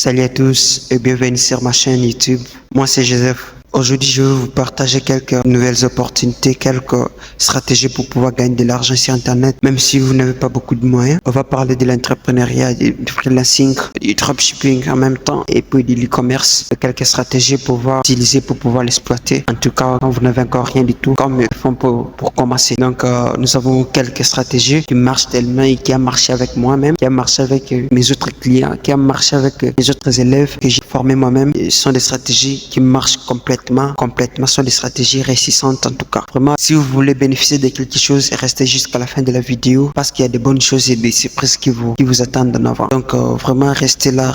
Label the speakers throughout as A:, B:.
A: Salut à tous et bienvenue sur ma chaîne YouTube. Moi c'est Joseph. Aujourd'hui je vais vous partager quelques nouvelles opportunités, quelques stratégies pour pouvoir gagner de l'argent sur internet. Même si vous n'avez pas beaucoup de moyens, on va parler de l'entrepreneuriat, du freelancing, du dropshipping en même temps et puis de l'e-commerce. Quelques stratégies pour pouvoir utiliser pour pouvoir l'exploiter. En tout cas quand vous n'avez encore rien du tout, comme font pour commencer. Donc nous avons quelques stratégies qui marchent tellement et qui a marché avec moi-même, qui a marché avec mes autres clients, qui a marché avec mes autres élèves que j'ai formés moi-même. Ce sont des stratégies qui marchent complètement, sont des stratégies réussissantes en tout cas. Vraiment, si vous voulez bénéficier de quelque chose, restez jusqu'à la fin de la vidéo parce qu'il y a des bonnes choses et des surprises qui vous attendent en avant. Donc vraiment restez là.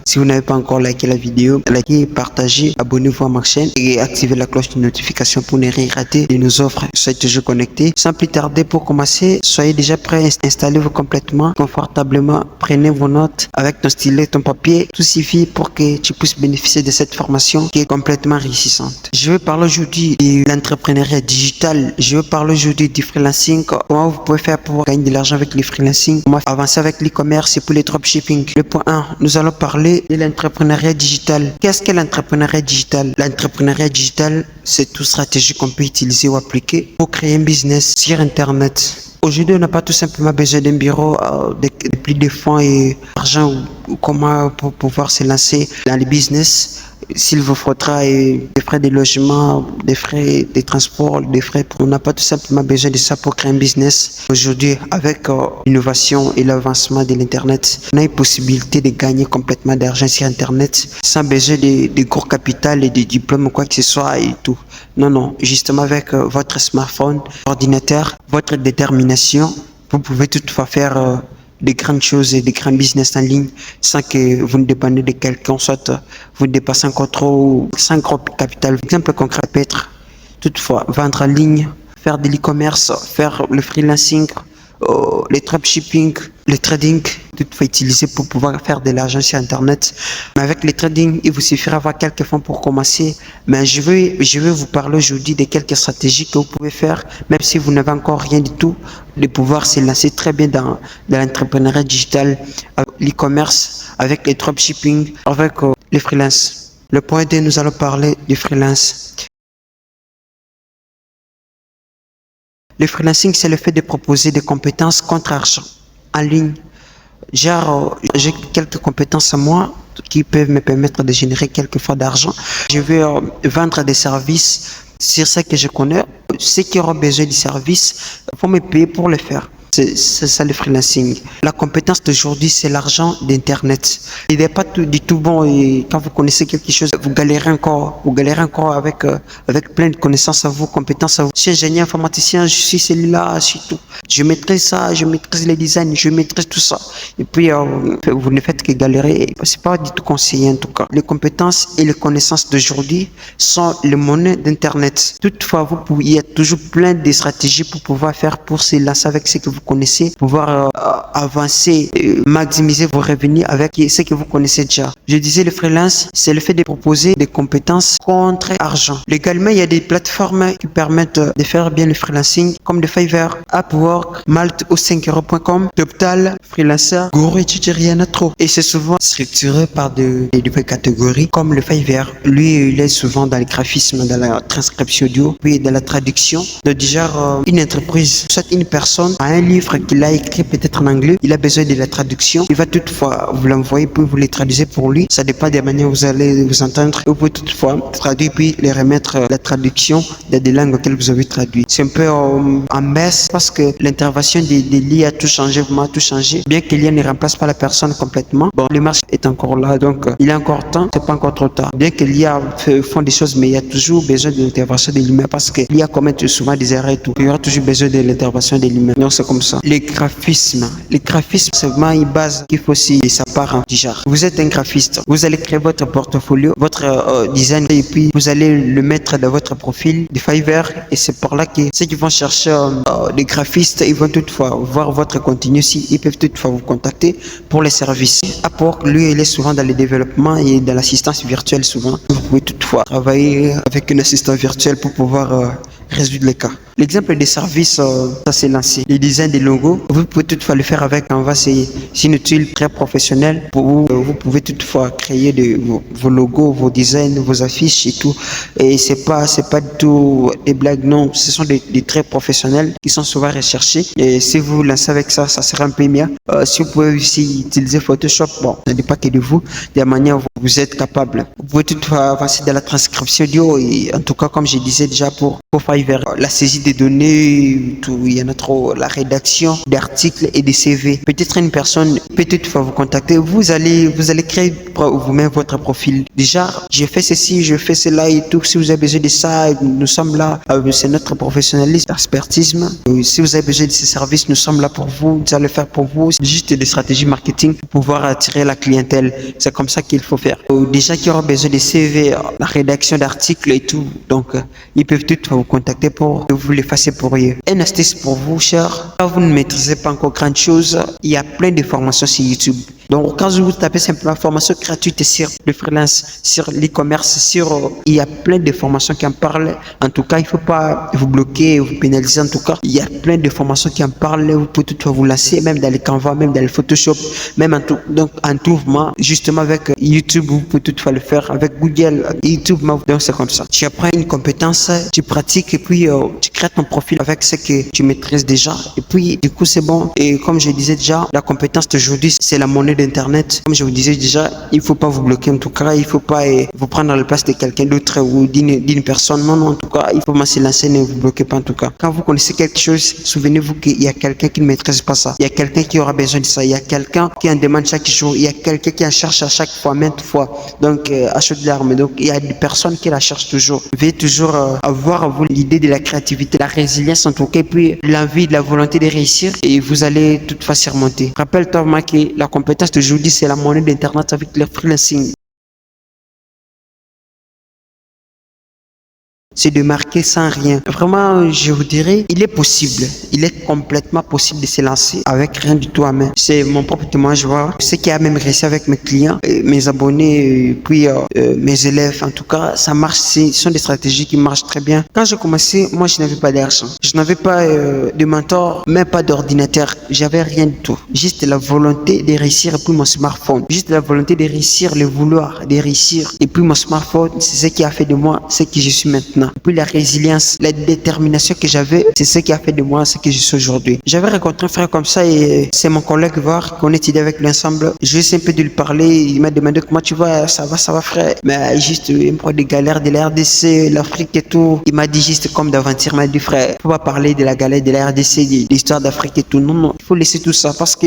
A: Si vous n'avez pas encore liké la vidéo, likez, partagez, abonnez-vous à ma chaîne et activez la cloche de notification pour ne rien rater de nos offres. Soyez toujours connectés. Sans plus tarder, pour commencer, soyez déjà prêts, installez-vous complètement, confortablement, prenez vos notes avec ton stylet, ton papier. Tout suffit pour que tu puisses bénéficier de cette formation qui est complètement réussissante. Je vais parler aujourd'hui de l'entrepreneuriat digital. Je vais parler aujourd'hui du freelancing. Comment vous pouvez faire pour gagner de l'argent avec le freelancing. Comment avancer avec l'e-commerce et pour les dropshipping. Le point 1, nous allons parler de l'entrepreneuriat digital. Qu'est-ce que l'entrepreneuriat digital? L'entrepreneuriat digital, c'est toute stratégie qu'on peut utiliser ou appliquer pour créer un business sur internet. Aujourd'hui, on n'a pas tout simplement besoin d'un bureau, de plus de fonds et d'argent ou comment pour pouvoir se lancer dans le business. S'il vous faudra des frais de logement, des frais de transport, des frais, on n'a pas tout simplement besoin de ça pour créer un business. Aujourd'hui, avec l'innovation et l'avancement de l'internet, on a une possibilité de gagner complètement d'argent sur internet sans besoin de gros capital et de diplômes ou quoi que ce soit et tout. Non, justement avec votre smartphone, ordinateur, votre détermination, vous pouvez toutefois faire des grandes choses et des grands business en ligne sans que vous ne dépendez de quelqu'un, soit vous dépassez encore trop sans gros capital. Exemple concret peut être toutefois vendre en ligne, faire de l'e-commerce, faire le freelancing, les dropshipping, le trading, toutefois utilisé pour pouvoir faire de l'argent sur internet. Mais avec le trading, il vous suffira d'avoir quelques fonds pour commencer. Mais je vais vous parler aujourd'hui de quelques stratégies que vous pouvez faire, même si vous n'avez encore rien du tout, de pouvoir se lancer très bien dans l'entrepreneuriat digital, avec l'e-commerce, avec les dropshipping, avec les freelance. Le point 2, nous allons parler du freelance. Le freelancing, c'est le fait de proposer des compétences contre argent en ligne. Genre, j'ai quelques compétences à moi qui peuvent me permettre de générer quelques fois d'argent. Je vais vendre des services sur ce que je connais. Ceux qui auront besoin du service vont me payer pour le faire. C'est ça le freelancing. La compétence d'aujourd'hui, c'est l'argent d'internet. Il n'est pas du tout bon et quand vous connaissez quelque chose, vous galérez encore avec plein de connaissances à vous, compétences à vous. Je suis ingénieur informaticien, je suis celui-là, je suis tout. Je maîtrise ça, je maîtrise les designs, je maîtrise tout ça. Et puis vous ne faites que galérer. C'est pas du tout conseillé en tout cas. Les compétences et les connaissances d'aujourd'hui sont les monnaies d'internet. Toutefois, il y a toujours plein de stratégies pour pouvoir faire pour se lancer avec ce que vous connaissez, pouvoir avancer, maximiser vos revenus avec ce que vous connaissez déjà. Je disais le freelance, c'est le fait de proposer des compétences contre argent. Légalement, il y a des plateformes qui permettent de faire bien le freelancing, comme de Fiverr, Upwork, Malte ou 5euros.com, Toptal, Freelancer, Guru et Tutorial trop. Et c'est souvent structuré par des catégories, comme le Fiverr. Lui, il est souvent dans le graphisme, dans la transcription audio, puis dans la traduction. Donc déjà, une entreprise, soit une personne a un livre qu'il a écrit peut-être en anglais, il a besoin de la traduction, il va toutefois vous l'envoyer puis vous les traduisez pour lui, ça dépend des manières où vous allez vous entendre, vous pouvez toutefois traduire puis les remettre la traduction dans des langues auxquelles vous avez traduit. C'est un peu en baisse parce que l'intervention de l'IA a tout changé, vraiment tout changé, bien que l'IA ne remplace pas la personne complètement. Bon, le marché est encore là, donc il est encore temps, c'est pas encore trop tard. Bien que l'IA font des choses, mais il y a toujours besoin de l'intervention de l'humain parce que l'IA commet souvent des erreurs et tout. Il y aura toujours besoin de l'intervention de l'humain. Donc c'est comme ça. Les graphismes, c'est vraiment une base qu'il faut aussi de sa part du genre. Vous êtes un graphiste, vous allez créer votre portfolio, votre design et puis vous allez le mettre dans votre profil de Fiverr et c'est par là que ceux qui vont chercher des graphistes, ils vont toutefois voir votre contenu si ils peuvent toutefois vous contacter pour les services. Upwork, lui, il est souvent dans le développement et dans l'assistance virtuelle souvent. Vous pouvez toutefois travailler avec un assistant virtuel pour pouvoir résoudre les cas. L'exemple des services, ça s'est lancé. Les designs des logos, vous pouvez toutefois le faire avec Canva, c'est une outil très professionnel. Vous pouvez toutefois créer vos logos, vos designs, vos affiches et tout. Et c'est pas du tout des blagues, non. Ce sont des traits professionnels qui sont souvent recherchés. Et si vous lancez avec ça, ça sera un peu mieux. Si vous pouvez aussi utiliser Photoshop, bon, ce n'est pas que de vous, de la manière où vous êtes capable. Vous pouvez toutefois avancer dans la transcription audio et en tout cas, comme je disais déjà pour Fiverr, la saisie des données, tout, il y en a trop, la rédaction d'articles et de CV. Peut-être une personne peut toutefois vous contacter. Vous allez créer vous-même votre profil. Déjà, j'ai fait ceci, je fais cela et tout. Si vous avez besoin de ça, nous sommes là. C'est notre professionnalisme, expertisme. Si vous avez besoin de ces services, nous sommes là pour vous. Nous allons le faire pour vous. C'est juste des stratégies marketing pour pouvoir attirer la clientèle. C'est comme ça qu'il faut faire. Déjà qui aura besoin de CV, la rédaction d'articles et tout. Donc, ils peuvent toutefois vous contacter pour que vous les fassiez pour eux. Une astuce pour vous, cher. Quand vous ne maîtrisez pas encore grand chose, il y a plein de formations sur YouTube. Donc, quand vous tapez simplement formation gratuite sur le freelance, sur l'e-commerce, il y a plein de formations qui en parlent. En tout cas, il ne faut pas vous bloquer, vous pénaliser. En tout cas, il y a plein de formations qui en parlent. Vous pouvez toutefois vous lancer, même dans les Canva, même dans le Photoshop, même en tout mouvement. Justement, avec YouTube, vous pouvez toutefois le faire. Avec Google, YouTube, donc c'est comme ça. Tu apprends une compétence, tu pratiques et puis tu crées ton profil avec ce que tu maîtrises déjà. Et puis, du coup, c'est bon. Et comme je disais déjà, la compétence d'aujourd'hui, c'est la monnaie d'internet. Comme je vous disais déjà, il faut pas vous bloquer. En tout cas, il faut pas vous prendre à la place de quelqu'un d'autre ou d'une personne. Non, en tout cas, il faut se lancer, ne vous bloquez pas en tout cas. Quand vous connaissez quelque chose, souvenez-vous qu'il y a quelqu'un qui ne maîtrise pas ça. Il y a quelqu'un qui aura besoin de ça. Il y a quelqu'un qui en demande chaque jour. Il y a quelqu'un qui en cherche à chaque fois, maintes fois. Donc, achète de l'arme. Donc, il y a des personnes qui la cherchent toujours. Veuillez toujours avoir à vous l'idée de la créativité, la résilience en tout cas, et puis l'envie, la volonté de réussir et vous allez toutefois surmonter. Rappelle-toi, que la compétence d'aujourd'hui, c'est la monnaie d'internet avec le freelancing. C'est de marquer sans rien. Vraiment, je vous dirais, il est possible. Il est complètement possible de se lancer avec rien du tout à main. C'est mon propre témoignage, voir ce qui a même réussi avec mes clients, mes abonnés, puis mes élèves. En tout cas, ça marche. Ce sont des stratégies qui marchent très bien. Quand j'ai commencé, moi, je n'avais pas d'argent. Je n'avais pas de mentor, même pas d'ordinateur. J'avais rien du tout. Juste la volonté de réussir et puis mon smartphone. Juste la volonté de réussir, le vouloir de réussir. Et puis mon smartphone, c'est ce qui a fait de moi ce que je suis maintenant. Puis la résilience, la détermination que j'avais, c'est ce qui a fait de moi ce que je suis aujourd'hui. J'avais rencontré un frère comme ça et c'est mon collègue voir qu'on étudiait avec l'ensemble. Je vais un peu de lui parler. Il m'a demandé comment tu vas, ça va frère. Mais juste il me parle des galères de la RDC, l'Afrique et tout. Il m'a dit juste comme d'aventure, il m'a dit frère, faut pas parler de la galère de la RDC, de l'histoire d'Afrique et tout. Non, il faut laisser tout ça parce que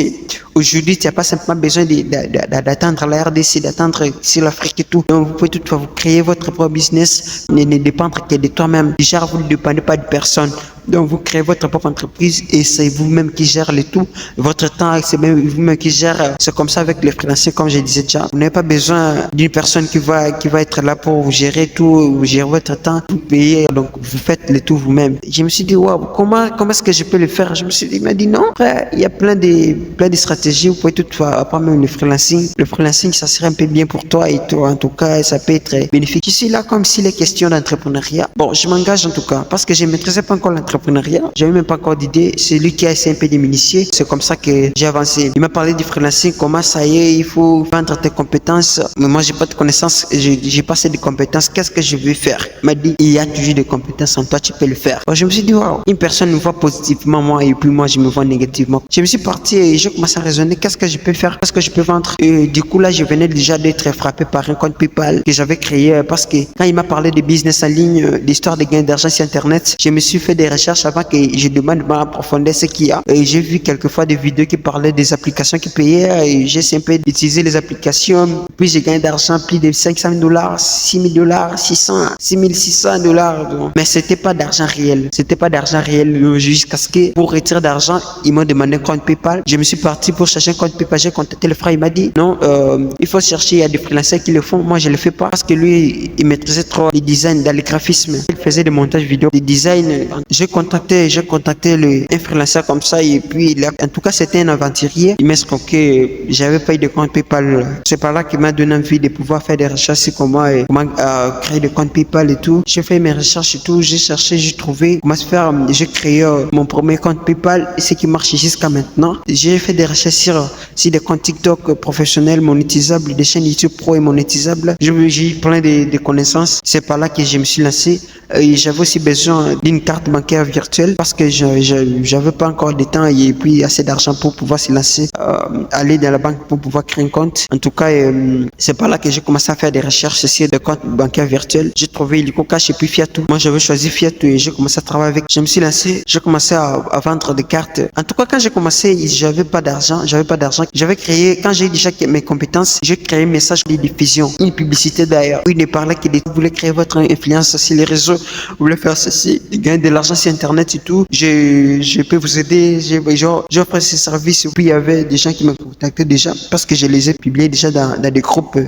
A: aujourd'hui tu n'as pas simplement besoin d'attendre la RDC, d'attendre sur l'Afrique et tout. Donc vous pouvez toutefois vous créer votre propre business, ne dépendre que de toi-même. Déjà, vous ne dépendez pas de personne. Donc, vous créez votre propre entreprise et c'est vous-même qui gère le tout. Votre temps, c'est même vous-même qui gère. C'est comme ça avec les freelancers, comme je disais déjà. Vous n'avez pas besoin d'une personne qui va être là pour vous gérer tout, vous gérer votre temps, vous payer. Donc, vous faites le tout vous-même. Je me suis dit, waouh, comment est-ce que je peux le faire? Je me suis dit, il m'a dit non, frère, il y a plein de stratégies. Vous pouvez toutefois apprendre même le freelancing. Le freelancing, ça serait un peu bien pour toi et toi. En tout cas, ça peut être bénéfique. Je suis là comme si les questions d'entrepreneuriat. Bon, je m'engage en tout cas parce que je ne maîtrisais pas encore l'entrepreneuriat. J'avais même pas encore d'idée. C'est lui qui a essayé un peu de m'initier. C'est comme ça que j'ai avancé. Il m'a parlé du freelancing, comment ça y est, il faut vendre tes compétences. Mais moi, j'ai pas de connaissances, j'ai pas assez de compétences. Qu'est-ce que je vais faire? Il m'a dit, il y a toujours des compétences en toi, tu peux le faire. Alors, je me suis dit, waouh, une personne me voit positivement moi et puis moi, je me vois négativement. Je me suis parti et je commence à raisonner, qu'est-ce que je peux faire? Qu'est-ce que je peux vendre? Et du coup, là, je venais déjà d'être frappé par un compte PayPal que j'avais créé parce que quand il m'a parlé de business en ligne, d'histoire de gains d'argent sur Internet, je me suis fait des recherches avant que je demande à approfondir ce qu'il y a. Et j'ai vu quelquefois des vidéos qui parlaient des applications qui payaient et j'ai essayé d'utiliser les applications. Puis j'ai gagné d'argent plus de $500, $6,000, 6,600 $. Mais c'était pas d'argent réel. C'était pas d'argent réel jusqu'à ce que pour retirer d'argent, ils m'ont demandé un compte PayPal. Je me suis parti pour chercher un compte PayPal. J'ai contacté le frère. Il m'a dit non, il faut chercher. Il y a des freelancers qui le font. Moi, je le fais pas parce que lui, il maîtrisait trop les designs dans le graphisme. Il faisait des montages vidéo, des designs. J'ai J'ai contacté un freelancer comme ça et puis en tout cas c'était un aventurier. Il m'a escroqué, j'avais pas eu de compte PayPal. C'est par là qu'il m'a donné envie de pouvoir faire des recherches sur comment créer des comptes PayPal et tout. J'ai fait mes recherches et tout, j'ai cherché, j'ai trouvé comment se faire. J'ai créé mon premier compte PayPal et ce qui marche jusqu'à maintenant. J'ai fait des recherches sur des comptes TikTok professionnels monétisables, des chaînes YouTube pro et monétisables. J'ai eu plein de connaissances. C'est par là que je me suis lancé. J'avais aussi besoin d'une carte bancaire virtuelle parce que j'avais pas encore de temps et puis assez d'argent pour pouvoir se lancer, aller dans la banque pour pouvoir créer un compte. En tout cas, c'est par là que j'ai commencé à faire des recherches sur des comptes bancaires virtuels. J'ai trouvé Illico Cash et puis Fiatou. Moi, j'avais choisi Fiatou et j'ai commencé à travailler avec. Je me suis lancé, j'ai commencé à vendre des cartes. En tout cas, quand j'ai commencé, j'avais pas d'argent. J'avais créé, quand j'ai déjà mes compétences, j'ai créé un message de diffusion, une publicité d'ailleurs. Oui, il parlait que vous voulez créer votre influence sur les réseaux, vous voulez faire ceci, gagner de l'argent sur Internet et tout. Je peux vous aider. J'offre ces services. Puis il y avait des gens qui me contactaient déjà parce que je les ai publiés déjà dans des groupes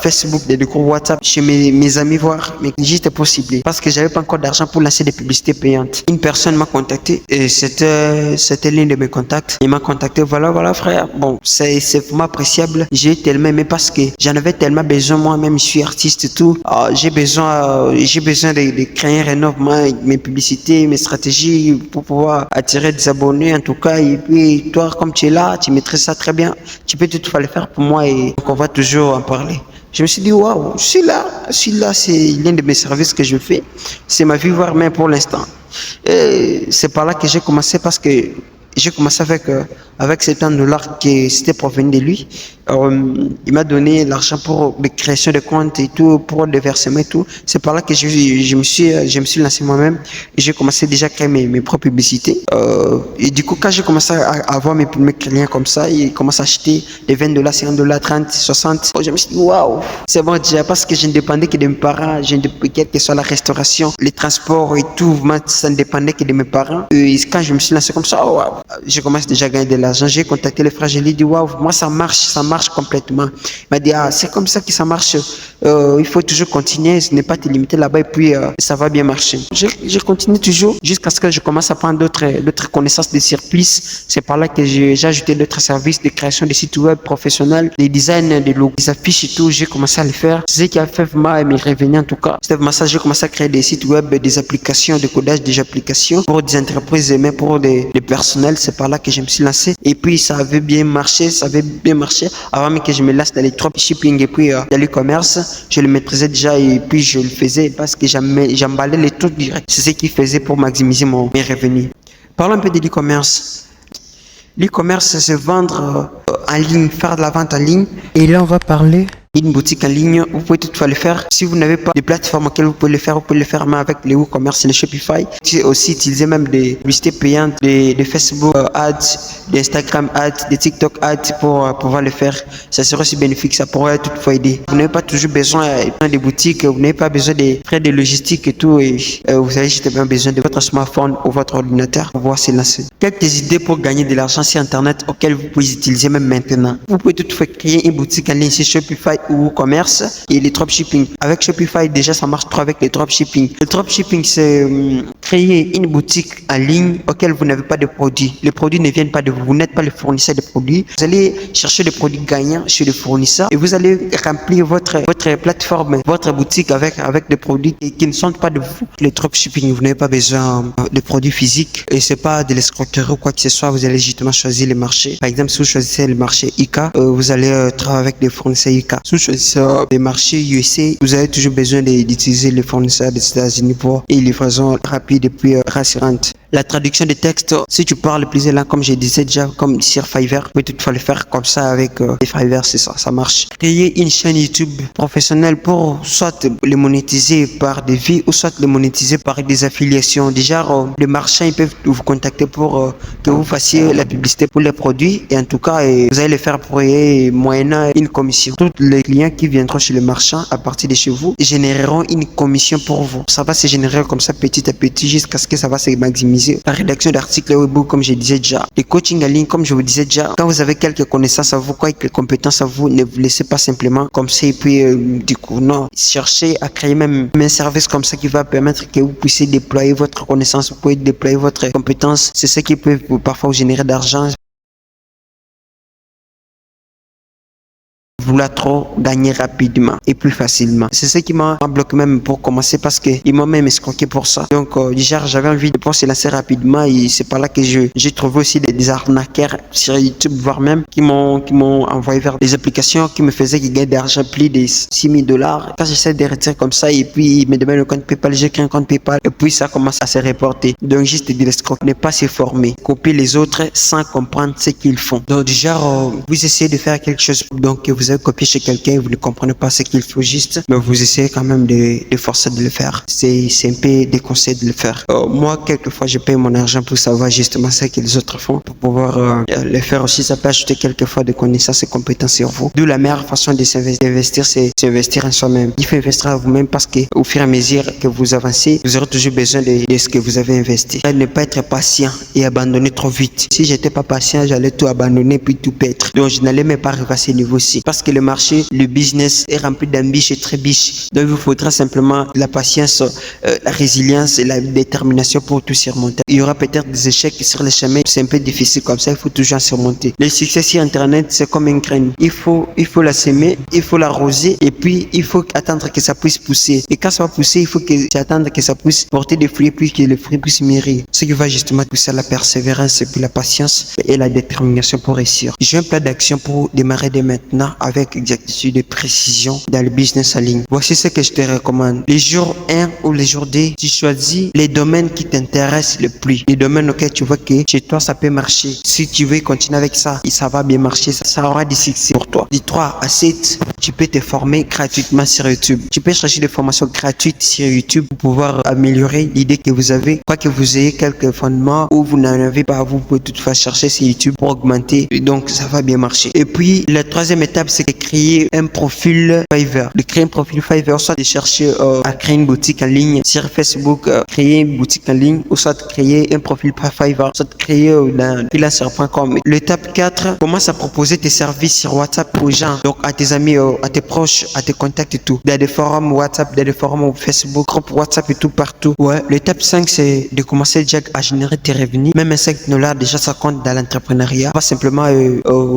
A: Facebook, des groupes WhatsApp chez mes amis voir. Mais j'étais possible parce que j'avais pas encore d'argent pour lancer des publicités payantes. Une personne m'a contacté et c'était l'un de mes contacts. Il m'a contacté, voilà frère. Bon, c'est vraiment appréciable. J'ai tellement aimé parce que j'en avais tellement besoin moi-même. Je suis artiste et tout. J'ai besoin de créer un rénovement, mes publicités, mes stratégies pour pouvoir attirer des abonnés en tout cas. Et puis toi, comme tu es là, tu maîtrises ça très bien. Tu peux tout le faire pour moi et donc on va toujours en parler. Je me suis dit, waouh, je suis là, c'est l'un de mes services que je fais. C'est ma vie, voire même pour l'instant. Et c'est par là que j'ai commencé parce que j'ai commencé avec $70 qui c'était provenu de lui. Il m'a donné l'argent pour la création de comptes et tout, pour le versement et tout. C'est par là que je me suis lancé moi-même et j'ai commencé déjà à créer mes propres publicités. Et du coup, quand j'ai commencé à avoir mes premiers clients comme ça, ils commencent à acheter des $20, $50, 30, 60. Je me suis dit, waouh, c'est bon déjà parce que je ne dépendais que de mes parents, quelle que soit la restauration, les transports et tout, ça ne dépendait que de mes parents. Et quand je me suis lancé comme ça, waouh, je commence déjà à gagner de l'argent. J'ai contacté les frères, je lui ai dit, waouh, moi ça marche complètement. Il m'a dit, c'est comme ça que ça marche. Il faut toujours continuer, ne pas te limiter là-bas et puis ça va bien marcher. Je continue toujours jusqu'à ce que je commence à prendre d'autres connaissances de surplus. C'est par là que j'ai ajouté d'autres services de création de sites web professionnels, des designs, des logos, des affiches et tout. J'ai commencé à le faire. C'est ce qui a fait vraiment mes revenus en tout cas. C'était vraiment ça. J'ai commencé à créer des sites web, des applications, des codages, des applications pour des entreprises et même pour des personnels. C'est par là que je me suis lancé. Et puis ça avait bien marché, avant même que je me lance dans les dropshipping et puis dans l'e-commerce. Je le maîtrisais déjà et puis je le faisais parce que j'emballais les trucs direct. C'est ce qui faisait pour maximiser mes revenus. Parlons un peu de l'e-commerce. L'e-commerce, c'est vendre en ligne, faire de la vente en ligne. Et là, on va parler d'une boutique en ligne. Vous pouvez toutefois le faire. Si vous n'avez pas de plateforme auquel vous pouvez le faire même avec les e-commerce et les Shopify. Vous aussi utiliser même des publicités payantes, des Facebook ads, des Instagram ads, des TikTok ads pour pouvoir le faire. Ça sera aussi bénéfique. Ça pourrait toutefois aider. Vous n'avez pas toujours besoin des boutiques. Vous n'avez pas besoin des frais de logistique et tout. Et vous avez juste besoin de votre smartphone ou votre ordinateur pour pouvoir se lancer. Quelques idées pour gagner de l'argent sur Internet auxquelles vous pouvez utiliser même maintenant. Vous pouvez toutefois créer une boutique en ligne sur Shopify ou commerce et les dropshipping. Avec Shopify, déjà, ça marche trop avec les dropshipping. Le dropshipping, c'est créer une boutique en ligne auquel vous n'avez pas de produits. Les produits ne viennent pas de vous. Vous n'êtes pas le fournisseur de produits. Vous allez chercher des produits gagnants chez le fournisseur et vous allez remplir votre plateforme, votre boutique avec des produits qui ne sont pas de vous. Le dropshipping, vous n'avez pas besoin de produits physiques et c'est pas de l'escroquerie ou quoi que ce soit. Vous allez justement choisir les marchés. Par exemple, si vous choisissez le marché ICA, vous allez travailler avec des fournisseurs ICA. Si vous choisissez des marchés USA, vous avez toujours besoin d'utiliser les fournisseurs des États-Unis pour une livraison rapide et puis rassurante. La traduction des textes, si tu parles plusieurs langues, comme je disais déjà, comme sur Fiverr, vous pouvez toutefois le faire comme ça avec les Fiverr, c'est ça, ça marche. Créer une chaîne YouTube professionnelle pour soit les monétiser par des vues ou soit les monétiser par des affiliations. Déjà, les marchands ils peuvent vous contacter pour que vous fassiez la publicité pour les produits et en tout cas, vous allez le faire pour moyennant une commission. Tous les clients qui viendront chez le marchand à partir de chez vous généreront une commission pour vous. Ça va se générer comme ça petit à petit jusqu'à ce que ça va se maximiser. organiser la rédaction d'articles web, comme je disais déjà, les coachings en ligne, comme je vous disais déjà. Quand vous avez quelques connaissances à vous, quelques compétences à vous, ne vous laissez pas simplement comme ça et puis du coup, non. Cherchez à créer même un service comme ça qui va permettre que vous puissiez déployer votre connaissance, vous pouvez déployer votre compétence. C'est ce qui peut parfois vous générer d'argent. Vouloir trop gagner rapidement et plus facilement. C'est ce qui m'a bloqué même pour commencer parce que ils m'ont même escroqué pour ça. Donc déjà j'avais envie de pouvoir se lancer rapidement et c'est par là que j'ai trouvé aussi des arnaqueurs sur YouTube, voire même qui m'ont envoyé vers des applications qui me faisaient gagner d'argent plus de $6,000. Quand j'essaie de retirer comme ça et puis ils me demandent le compte PayPal, j'ai créé un compte PayPal et puis ça commence à se reporter. Donc juste de l'escroc, ne pas se former, copier les autres sans comprendre ce qu'ils font. Donc déjà vous essayez de faire quelque chose, donc vous avez copié chez quelqu'un et vous ne comprenez pas ce qu'il faut juste, mais vous essayez quand même de forcer de le faire. C'est un peu déconseillé de le faire. Moi, quelquefois, je paye mon argent pour savoir justement ce que les autres font, pour pouvoir le faire aussi. Ça peut ajouter quelquefois des connaissances et compétences sur vous. D'où la meilleure façon de s'investir, c'est s'investir en soi-même. Il faut investir à vous-même parce que au fur et à mesure que vous avancez, vous aurez toujours besoin de ce que vous avez investi. Ne pas être patient et abandonner trop vite. Si j'étais pas patient, j'allais tout abandonner puis tout perdre. Donc, je n'allais même pas arriver à ce niveau-ci. Parce que le marché, le business est rempli d'ambiches et trébiches. Donc, il vous faudra simplement la patience, la résilience et la détermination pour tout surmonter. Il y aura peut-être des échecs sur le chemin. C'est un peu difficile comme ça, il faut toujours surmonter. Le succès sur Internet, c'est comme une graine. Il faut la semer, il faut l'arroser et puis il faut attendre que ça puisse pousser. Et quand ça va pousser, il faut attendre que ça puisse porter des fruits puis que les fruits puissent mûrir. Ce qui va justement pousser à la persévérance et puis la patience et la détermination pour réussir. J'ai un plan d'action pour démarrer dès maintenant avec exactitude et précision dans le business en ligne. Voici ce que je te recommande. Les jours 1 ou les jours 2, tu choisis les domaines qui t'intéressent le plus. Les domaines auxquels tu vois que chez toi ça peut marcher. Si tu veux continuer avec ça et ça va bien marcher, ça aura du succès pour toi. Du 3 à 7, tu peux te former gratuitement sur YouTube. Tu peux chercher des formations gratuites sur YouTube pour pouvoir améliorer l'idée que vous avez. Quoi que vous ayez quelques fondements ou vous n'en avez pas, vous pouvez toutefois chercher sur YouTube pour augmenter. Et donc ça va bien marcher. Et puis la troisième étape, c'est de créer un profil Fiverr. De créer un profil Fiverr, soit de chercher à créer une boutique en ligne sur Facebook, créer une boutique en ligne, ou soit de créer un profil Fiverr, soit de créer dans freelancer.com. L'étape 4, commence à proposer tes services sur WhatsApp aux gens, donc à tes amis, à tes proches, à tes contacts et tout. Dans des forums WhatsApp, dans des forums Facebook, groupe WhatsApp et tout partout. Ouais. L'étape 5, c'est de commencer déjà à générer tes revenus. Même un $5, déjà ça compte dans l'entrepreneuriat. Pas simplement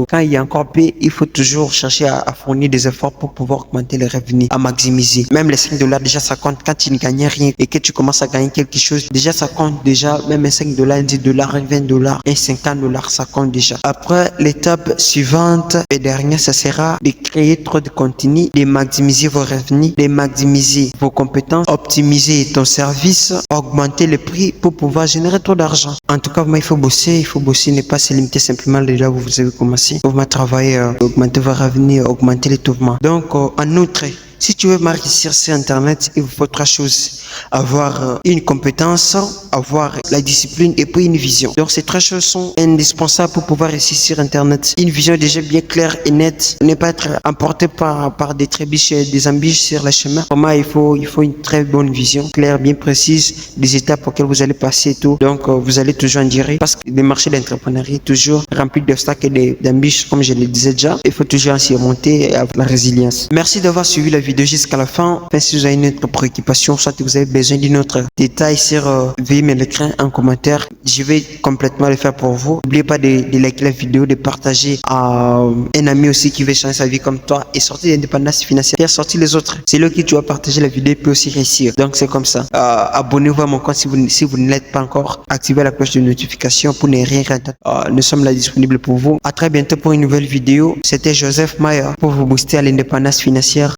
A: quand il y a encore peu, il faut toujours chercher à fournir des efforts pour pouvoir augmenter les revenus, à maximiser. Même les $5, déjà ça compte quand tu ne gagnes rien et que tu commences à gagner quelque chose. Déjà ça compte déjà, même un $5, un $10, un $20, un $50, ça compte déjà. Après, l'étape suivante et dernière, ça sera de créer trop de contenu, de maximiser vos revenus, de maximiser vos compétences, optimiser ton service, augmenter le prix pour pouvoir générer trop d'argent. En tout cas, moi, il faut bosser, ne pas se limiter simplement déjà où vous avez commencé. Il faut travailler, augmenter vos revenus, augmenter les mouvements. Donc, en outre, si tu veux réussir sur Internet, il vous faut trois choses. Avoir une compétence, avoir la discipline et puis une vision. Donc, ces trois choses sont indispensables pour pouvoir réussir sur Internet. Une vision déjà bien claire et nette. Ne pas être emporté par des trébiches et des embûches sur le chemin. Pour moi, il faut une très bonne vision, claire, bien précise, des étapes auxquelles vous allez passer et tout. Donc, vous allez toujours en dire parce que le marché d'entrepreneuriat est toujours rempli d'obstacles et d'embûches, comme je le disais déjà. Il faut toujours en surmonter et avoir la résilience. Merci d'avoir suivi la vidéo jusqu'à la fin. Enfin, si vous avez une autre préoccupation, soit que vous avez besoin d'une autre détail sur veuillez me l'écrire en commentaire. Je vais complètement le faire pour vous. N'oubliez pas de liker la vidéo, de partager à un ami aussi qui veut changer sa vie comme toi et sortir l'indépendance financière, sortir les autres. C'est là que tu vas partager la vidéo et puis aussi réussir. Donc c'est comme ça. Abonnez-vous à mon compte si vous ne l'êtes pas encore. Activez la cloche de notification pour ne rien rater. Nous sommes là disponibles pour vous. À très bientôt pour une nouvelle vidéo. C'était Joseph Maya pour vous booster à l'indépendance financière.